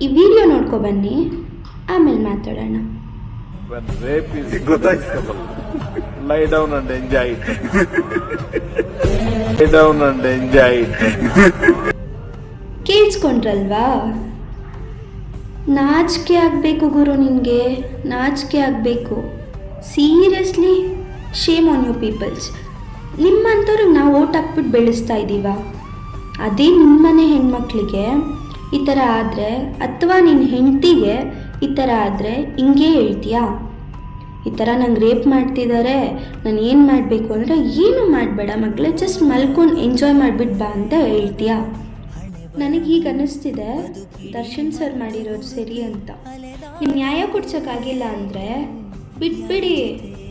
ಈ ವಿಡಿಯೋ ನೋಡ್ಕೊ ಬನ್ನಿ, ಆಮೇಲೆ ಮಾತಾಡೋಣ. When rape is ಗೊತ್ತಾಯ್ತಲ್ಲ, lie down and enjoy it. Lie down and enjoy it. ಕೇಳಿಸ್ಕೊಂಡ್ರಲ್ವಾ? ನಾಚಿಕೆ ಆಗಬೇಕು ಗುರು, ನಿನಗೆ ನಾಚಿಕೆ ಆಗಬೇಕು. Seriously shame on you peoples. ನಿಮ್ಮಂಥವ್ರಿಗೆ ನಾವು ಓಟ್ ಹಾಕ್ಬಿಟ್ಟು ಬೆಳೆಸ್ತಾ ಇದ್ದೀವ? ಅದೇ ನಿಮ್ಮನೆ ಹೆಣ್ಮಕ್ಳಿಗೆ ಈ ಥರ ಆದರೆ, ಅಥವಾ ನಿನ್ನ ಹೆಂಡತಿಗೆ ಈ ಥರ ಆದರೆ ಹಿಂಗೆ ಹೇಳ್ತೀಯಾ? ಈ ಥರ ನಂಗೆ ರೇಪ್ ಮಾಡ್ತಿದ್ದಾರೆ, ನಾನು ಏನು ಮಾಡಬೇಕು ಅಂದರೆ, ಏನು ಮಾಡಬೇಡ ಮಗಳೇ, ಜಸ್ಟ್ ಮಲ್ಕೊಂಡು ಎಂಜಾಯ್ ಮಾಡಿಬಿಟ್ಟು ಬಾ ಅಂತ ಹೇಳ್ತೀಯಾ? ನನಗೀಗ ಅನ್ನಿಸ್ತಿದೆ ದರ್ಶನ್ ಸರ್ ಮಾಡಿರೋದು ಸರಿ ಅಂತ. ನಿಮ್ಮ ನ್ಯಾಯ ಕೊಡ್ಸೋಕ್ಕಾಗಿಲ್ಲ ಅಂದರೆ ಬಿಟ್ಬಿಡಿ,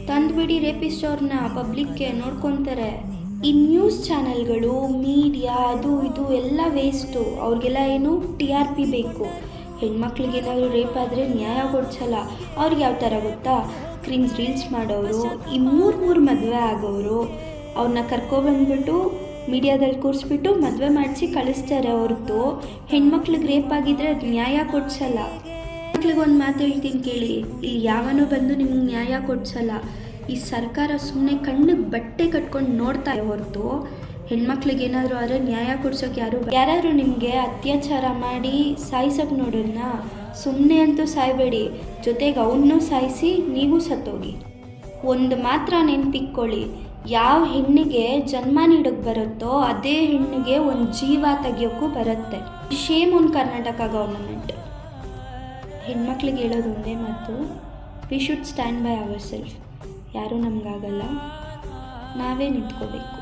ತಂದುಬಿಡಿ ರೇಪಿಸ್ಟ್ ಅವ್ರನ್ನ, ಪಬ್ಲಿಕ್ಗೆ ನೋಡ್ಕೊತಾರೆ. ಈ ನ್ಯೂಸ್ ಚಾನೆಲ್ಗಳು, ಮೀಡಿಯಾ, ಅದು ಇದು ಎಲ್ಲ ವೇಸ್ಟು. ಅವ್ರಿಗೆಲ್ಲ ಏನು TRP ಬೇಕು. ಹೆಣ್ಮಕ್ಳಿಗೇನಾದರೂ ರೇಪ್ ಆದರೆ ನ್ಯಾಯ ಕೊಡ್ಸಲ್ಲ. ಅವ್ರಿಗೆ ಯಾವ ಥರ ಗೊತ್ತಾ? ಕ್ರಿಂಜ್ ರೀಲ್ಸ್ ಮಾಡೋರು, ಈ ಮೂರು ಮದುವೆ ಆಗೋರು, ಅವ್ರನ್ನ ಕರ್ಕೊಬಂದ್ಬಿಟ್ಟು ಮೀಡಿಯಾದಲ್ಲಿ ಕೂರಿಸ್ಬಿಟ್ಟು ಮದುವೆ ಮಾಡಿಸಿ ಕಳಿಸ್ತಾರೆ ಹೊರತು ಹೆಣ್ಮಕ್ಳಿಗೆ ರೇಪ್ ಆಗಿದ್ರೆ ಅದು ನ್ಯಾಯ ಕೊಡ್ಸಲ್ಲ. ಮಕ್ಳಿಗೆ ಒಂದು ಮಾತು ಹೇಳ್ತೀನಿ ಕೇಳಿ, ಇಲ್ಲಿ ಯಾವನೂ ಬಂದು ನಿಮ್ಗೆ ನ್ಯಾಯ ಕೊಡ್ಸಲ್ಲ. ಈ ಸರ್ಕಾರ ಸುಮ್ಮನೆ ಕಣ್ಣಿಗೆ ಬಟ್ಟೆ ಕಟ್ಕೊಂಡು ನೋಡ್ತಾ ಹೊರತು ಹೆಣ್ಮಕ್ಳಿಗೆ ಏನಾದರೂ ಆದರೆ ನ್ಯಾಯ ಕೊಡ್ಸೋಕೆ ಯಾರಾದರೂ ನಿಮಗೆ ಅತ್ಯಾಚಾರ ಮಾಡಿ ಸಾಯಿಸೋಕೆ ನೋಡೋದನ್ನ ಸುಮ್ಮನೆ ಅಂತೂ ಸಾಯಬೇಡಿ, ಜೊತೆಗೆ ಅವನ್ನೂ ಸಾಯಿಸಿ ನೀವು ಸತ್ತೋಗಿ. ಒಂದು ಮಾತ್ರ ನೆನ್ಪಿಕ್ಕೊಳ್ಳಿ, ಯಾವ ಹೆಣ್ಣಿಗೆ ಜನ್ಮ ನೀಡೋಕ್ಕೆ ಬರುತ್ತೋ ಅದೇ ಹೆಣ್ಣಿಗೆ ಒಂದು ಜೀವ ತೆಗಿಯೋಕ್ಕೂ ಬರುತ್ತೆ. Shame on Karnataka government. ಹೆಣ್ಮಕ್ಳಿಗೆ ಹೇಳೋದು ಒಂದೇ ಮಾತು, we should stand by our self. ಯಾರೂ ನಮಗಾಗಲ್ಲ, ನಾವೇ ನಿಂತ್ಕೋಬೇಕು.